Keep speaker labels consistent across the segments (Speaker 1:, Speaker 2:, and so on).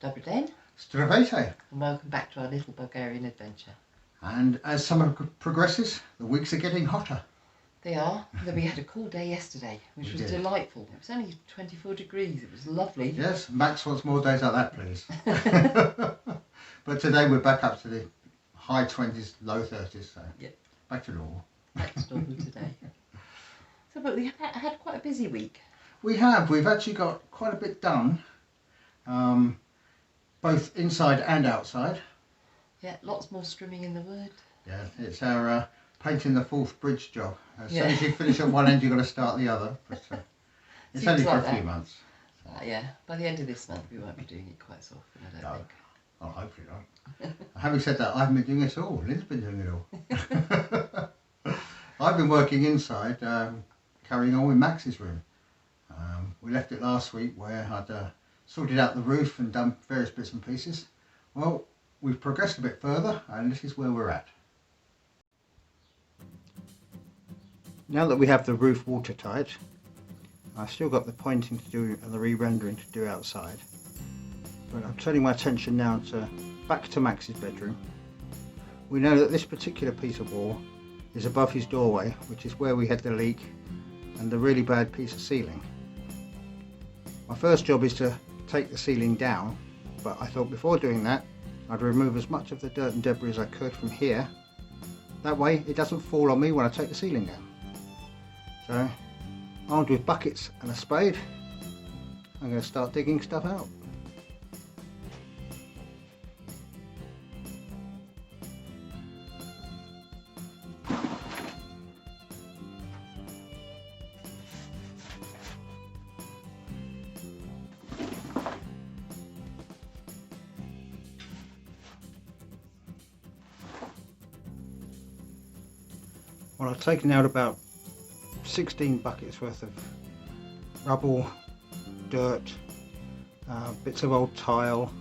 Speaker 1: Dobry den,
Speaker 2: Zdravejte.
Speaker 1: and welcome back to our little Bulgarian adventure.
Speaker 2: And as summer progresses, the weeks are getting hotter.
Speaker 1: They are, though we had a cool day yesterday, which was delightful. It was only 24 degrees, it was lovely.
Speaker 2: Yes, Max wants more days like that, please. But today we're back up to the high 20s, low 30s, so
Speaker 1: yep.
Speaker 2: Back to normal.
Speaker 1: Back to normal today. So, but we had quite a busy week.
Speaker 2: We have. We've actually got quite a bit done, both inside and outside.
Speaker 1: Yeah, lots more strimming in the wood.
Speaker 2: Yeah, it's our painting the fourth bridge job. As soon as you finish at one end, you've got to start the other. But it's only for a few months. So.
Speaker 1: Yeah, by the end of this month, we won't be doing it quite so often, I don't think.
Speaker 2: Well, hopefully not. Having said that, I haven't been doing it all. Lynn's been doing it all. I've been working inside, carrying on with Max's room. We left it last week where I'd sorted out the roof and done various bits and pieces. Well, we've progressed a bit further and this is where we're at. Now that we have the roof watertight, I've still got the pointing to do and the re-rendering to do outside. But I'm turning my attention now back to Max's bedroom. We know that this particular piece of wall is above his doorway, which is where we had the leak and the really bad piece of ceiling. My first job is to take the ceiling down, but I thought before doing that I'd remove as much of the dirt and debris as I could from here. That way it doesn't fall on me when I take the ceiling down. So, armed with buckets and a spade, I'm going to start digging stuff out. Well, I've taken out about 16 buckets worth of rubble, dirt, bits of old tile,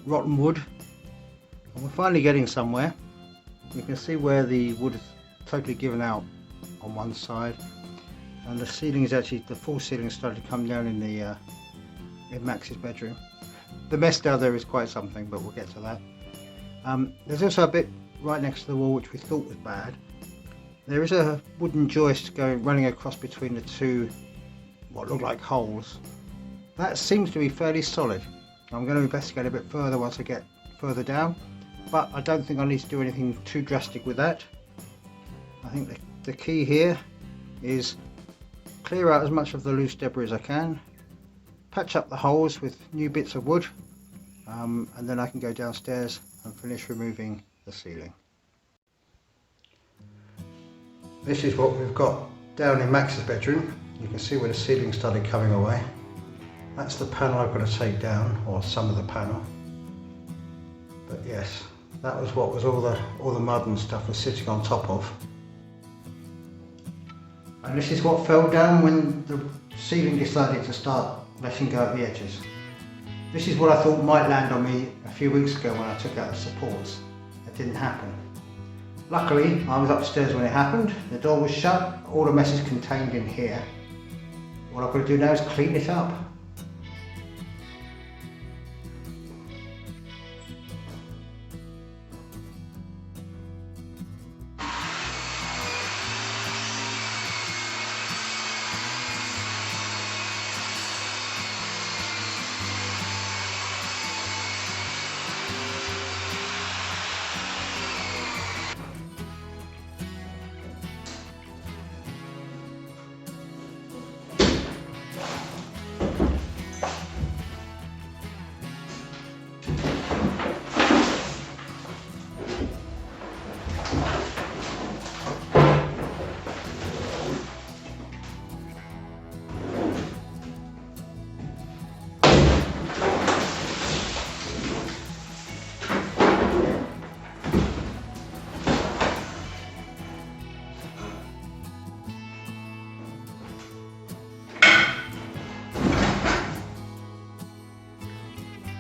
Speaker 2: rotten wood, and we're finally getting somewhere. You can see where the wood is totally given out on one side, and the ceiling is actually, the full ceiling is starting to come down in Max's bedroom. The mess down there is quite something, but we'll get to that. There's also a bit right next to the wall which we thought was bad. There is a wooden joist running across between the two what look like holes. That seems to be fairly solid. I'm going to investigate a bit further once I get further down, but I don't think I need to do anything too drastic with that. I think the key here is clear out as much of the loose debris as I can, patch up the holes with new bits of wood, and then I can go downstairs and finish removing the ceiling. This is what we've got down in Max's bedroom. You can see where the ceiling started coming away. That's the panel I've got to take down, or some of the panel. But yes, that was what was all the mud and stuff was sitting on top of. And this is what fell down when the ceiling decided to start letting go at the edges. This is what I thought might land on me a few weeks ago when I took out the supports. It didn't happen. Luckily, I was upstairs when it happened, the door was shut, all the mess is contained in here. What I've got to do now is clean it up.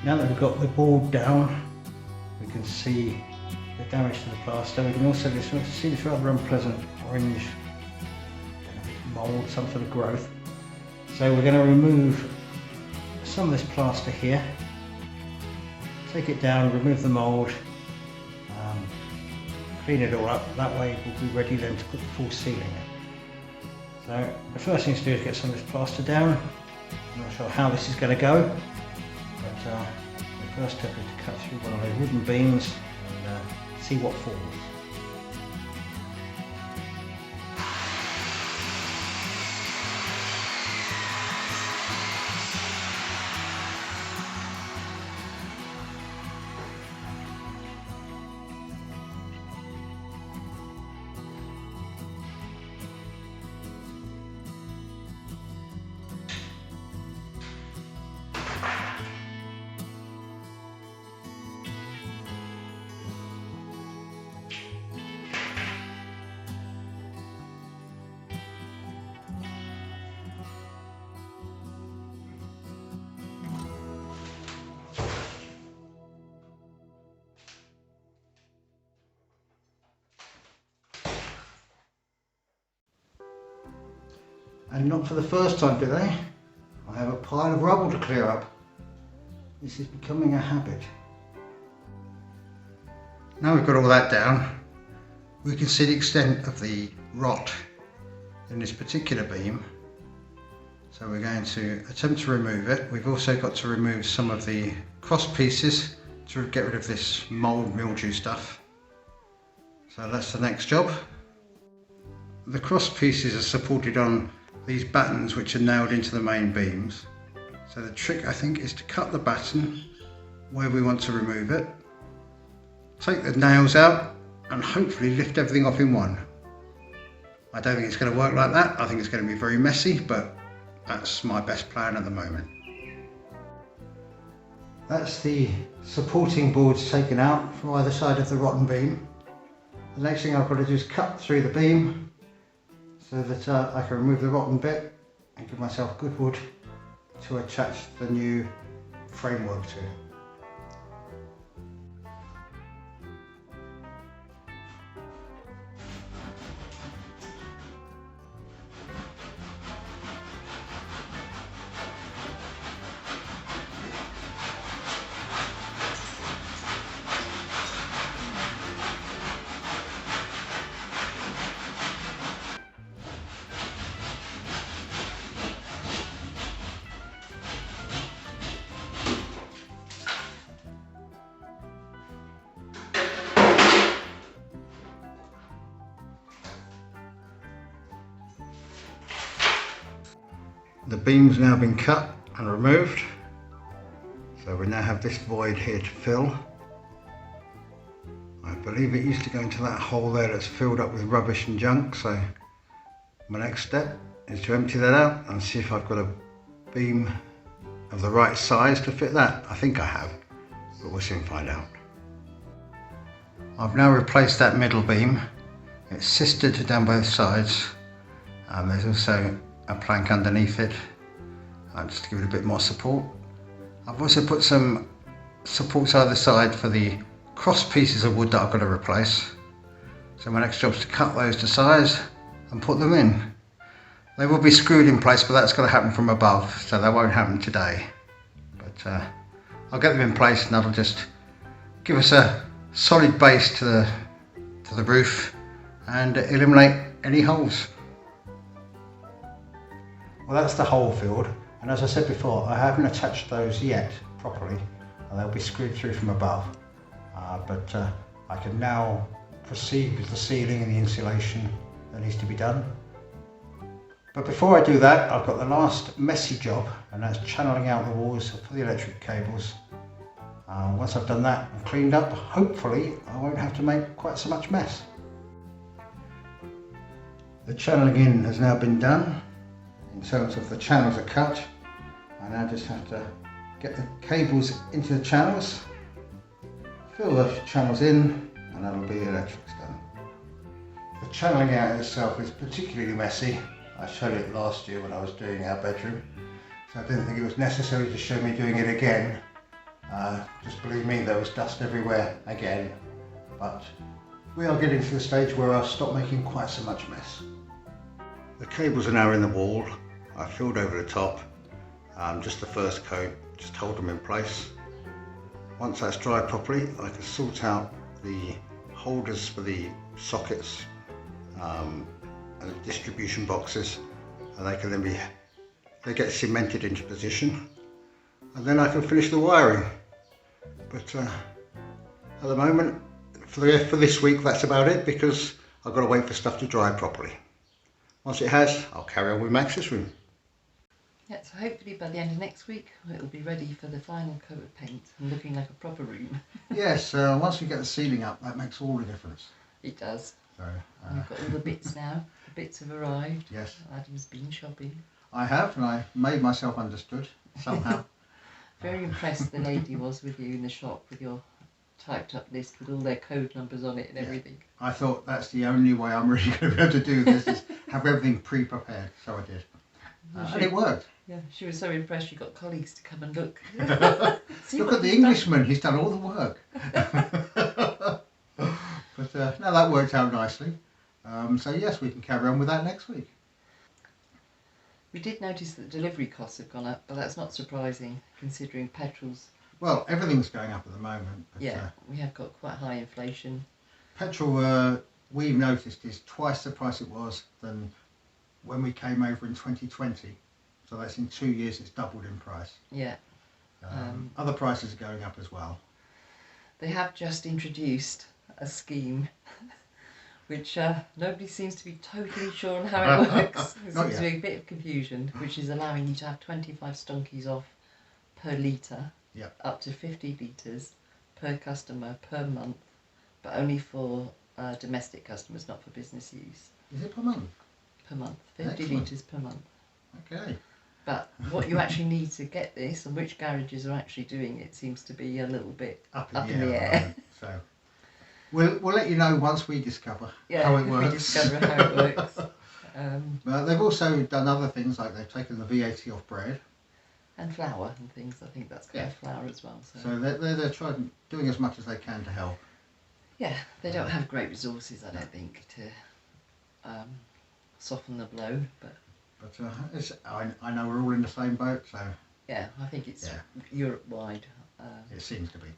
Speaker 2: Now that we've got the board down, we can see the damage to the plaster. We can also see this rather unpleasant orange mould, some sort of growth. So we're going to remove some of this plaster here take it down, remove the mould, clean it all up. That way we'll be ready then to put the full ceiling in. So the first thing to do is get some of this plaster down. I'm not sure how this is going to go, but the first step is to cut through one of those wooden beams and see what falls. And not for the first time today, I have a pile of rubble to clear up. This is becoming a habit. Now we've got all that down, we can see the extent of the rot in this particular beam. So we're going to attempt to remove it. We've also got to remove some of the cross pieces to get rid of this mould mildew stuff. So that's the next job. The cross pieces are supported on these battens which are nailed into the main beams. So the trick, I think, is to cut the batten where we want to remove it, take the nails out and hopefully lift everything off in one. I don't think it's going to work like that. I think it's going to be very messy, but that's my best plan at the moment. That's the supporting boards taken out from either side of the rotten beam. The next thing I've got to do is cut through the beam so that I can remove the rotten bit and give myself good wood to attach the new framework to. The beam's now been cut and removed, so we now have this void here to fill. I believe it used to go into that hole there that's filled up with rubbish and junk, so my next step is to empty that out and see if I've got a beam of the right size to fit that. I think I have, but we'll soon find out. I've now replaced that middle beam. It's sistered down both sides. There's also a plank underneath it, just to give it a bit more support. I've also put some supports either side for the cross pieces of wood that I've got to replace. So my next job is to cut those to size and put them in. They will be screwed in place, but that's got to happen from above, so that won't happen today. But I'll get them in place and that'll just give us a solid base to the roof and eliminate any holes. Well, that's the hole filled, and as I said before, I haven't attached those yet properly, and they'll be screwed through from above. But I can now proceed with the ceiling and the insulation that needs to be done. But before I do that, I've got the last messy job, and that's channeling out the walls for the electric cables. Once I've done that and cleaned up, hopefully I won't have to make quite so much mess. The channeling in has now been done. In terms of the channels are cut, I now just have to get the cables into the channels, fill the channels in, and that'll be the electrics done. The channeling out itself is particularly messy. I showed it last year when I was doing our bedroom, so I didn't think it was necessary to show me doing it again. Just believe me, there was dust everywhere again, but we are getting to the stage where I'll stop making quite so much mess. The cables are now in the wall. I filled over the top, just the first coat, just hold them in place. once that's dried properly, I can sort out the holders for the sockets and the distribution boxes, and they get cemented into position, and then I can finish the wiring. But at the moment, for this week, that's about it, because I've got to wait for stuff to dry properly. Once it has, I'll carry on with Max's room.
Speaker 1: Yeah, so hopefully by the end of next week it'll be ready for the final coat of paint and looking like a proper room.
Speaker 2: Yes, once we get the ceiling up, that makes all the difference.
Speaker 1: It does.
Speaker 2: So
Speaker 1: We've got all the bits now. The bits have arrived.
Speaker 2: Yes.
Speaker 1: Adam's been shopping.
Speaker 2: I have, and I made myself understood somehow.
Speaker 1: Very impressed the lady was with you in the shop with your typed up list with all their code numbers on it and everything.
Speaker 2: I thought that's the only way I'm really going to be able to do this, is have everything pre-prepared, so I did. And it worked.
Speaker 1: Yeah, she was so impressed she got colleagues to come and look.
Speaker 2: Look at the Englishman, he's done all the work. But no, that worked out nicely. So yes, we can carry on with that next week.
Speaker 1: We did notice that delivery costs have gone up, but that's not surprising considering petrol's...
Speaker 2: Well, everything's going up at the moment. But,
Speaker 1: yeah, we have got quite high inflation.
Speaker 2: Petrol, we've noticed, is twice the price it was than when we came over in 2020. So that's in 2 years, it's doubled in price.
Speaker 1: Yeah.
Speaker 2: Other prices are going up as well.
Speaker 1: They have just introduced a scheme which nobody seems to be totally sure on how it works. There seems to be a bit of confusion, which is allowing you to have 25 stonkies off per litre, up to 50 litres per customer per month, but only for domestic customers, not for business use.
Speaker 2: Is it per month?
Speaker 1: Per month, 50
Speaker 2: Excellent.
Speaker 1: litres per month.
Speaker 2: Okay.
Speaker 1: But what you actually need to get this, and which garages are actually doing it, seems to be a little bit up in the air.
Speaker 2: So we'll let you know once we discover how it works.
Speaker 1: We discover how it works.
Speaker 2: But they've also done other things, like they've taken the VAT off bread.
Speaker 1: And flour and things. I think that's going to flour as well.
Speaker 2: So they're trying, doing as much as they can to help.
Speaker 1: Yeah, they don't have great resources, I don't think, to soften the blow. But I know we're all in the same boat, so... Yeah, I think it's Europe-wide.
Speaker 2: It seems to be.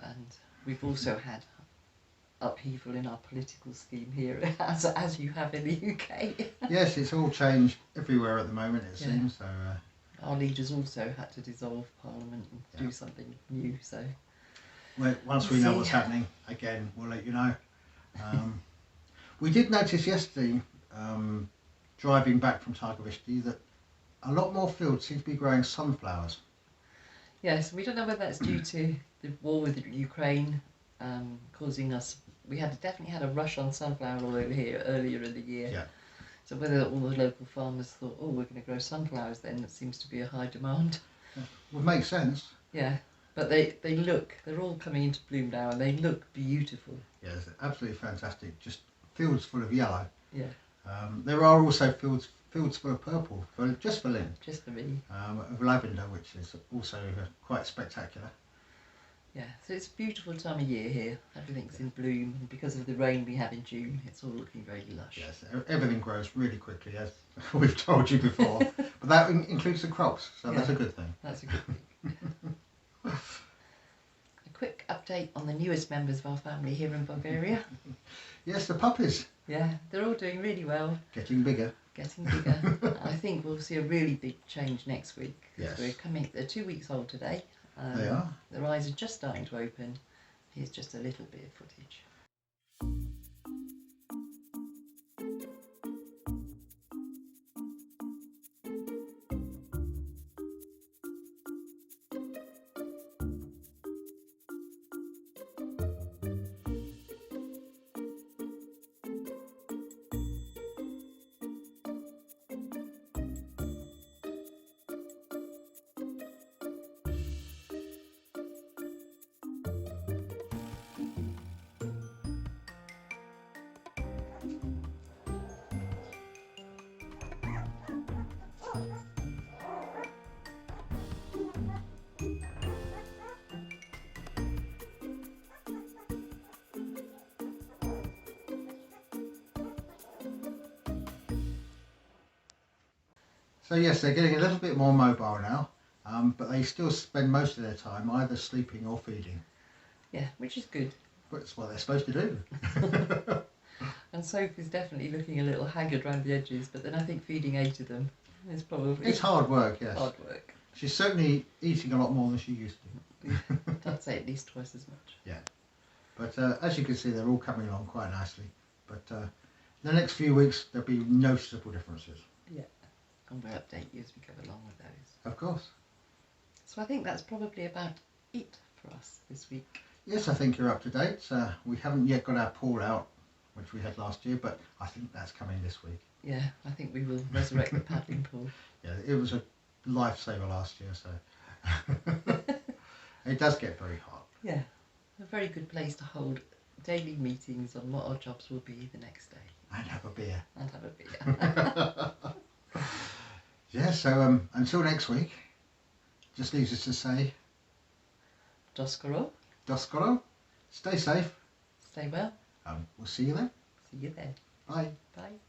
Speaker 1: And we've also had upheaval in our political scheme here, as you have in the UK.
Speaker 2: Yes, it's all changed everywhere at the moment, it seems. So
Speaker 1: our leaders also had to dissolve Parliament and do something new. So
Speaker 2: once we know what's happening, again, we'll let you know. We did notice yesterday, driving back from Targovishte, that a lot more fields seem to be growing sunflowers.
Speaker 1: Yes, we don't know whether that's due to the war with Ukraine causing us... We definitely had a rush on sunflower oil here earlier in the year.
Speaker 2: Yeah.
Speaker 1: So whether all the local farmers thought, oh, we're going to grow sunflowers then, it seems to be a high demand.
Speaker 2: Yeah. Would make sense.
Speaker 1: Yeah, but they're all coming into bloom now and they look beautiful.
Speaker 2: Yes, absolutely fantastic. Just fields full of yellow.
Speaker 1: Yeah.
Speaker 2: There are also fields full of purple, just for Lynn.
Speaker 1: Just for me.
Speaker 2: Of lavender, which is also quite spectacular.
Speaker 1: Yeah, so it's a beautiful time of year here. Everything's in bloom, and because of the rain we had in June, it's all looking very lush.
Speaker 2: Yes, everything grows really quickly, as we've told you before. But that includes the crops, so that's a good thing.
Speaker 1: That's a good thing. A quick update on the newest members of our family here in Bulgaria.
Speaker 2: Yes, the puppies.
Speaker 1: Yeah, they're all doing really well.
Speaker 2: Getting bigger.
Speaker 1: Getting bigger. I think we'll see a really big change next week.
Speaker 2: Yes.
Speaker 1: They're 2 weeks old today.
Speaker 2: They are.
Speaker 1: Their eyes are just starting to open. Here's just a little bit of footage.
Speaker 2: So yes, they're getting a little bit more mobile now. but they still spend most of their time either sleeping or feeding.
Speaker 1: Yeah, which is good.
Speaker 2: But it's what they're supposed to do.
Speaker 1: And Sophie's definitely looking a little haggard around the edges, but then I think feeding 8 of them is probably...
Speaker 2: It's hard work, yes.
Speaker 1: Hard work.
Speaker 2: She's certainly eating a lot more than she used to.
Speaker 1: I'd say at least twice as much.
Speaker 2: Yeah. But as you can see, they're all coming along quite nicely. But in the next few weeks, there'll be noticeable differences.
Speaker 1: Yeah. And we'll update you as we go along with those.
Speaker 2: Of course.
Speaker 1: So I think that's probably about it for us this week.
Speaker 2: Yes, I think you're up to date. We haven't yet got our pool out, which we had last year, but I think that's coming this week.
Speaker 1: Yeah, I think we will resurrect the paddling pool.
Speaker 2: Yeah, it was a lifesaver last year, so it does get very hot.
Speaker 1: Yeah, a very good place to hold daily meetings on what our jobs will be the next day.
Speaker 2: And have a beer.
Speaker 1: And have a beer.
Speaker 2: Yeah, so until next week, just leaves us to say...
Speaker 1: Doskoro.
Speaker 2: Doskoro. Stay safe.
Speaker 1: Stay well.
Speaker 2: We'll see you then.
Speaker 1: See you then.
Speaker 2: Bye.
Speaker 1: Bye.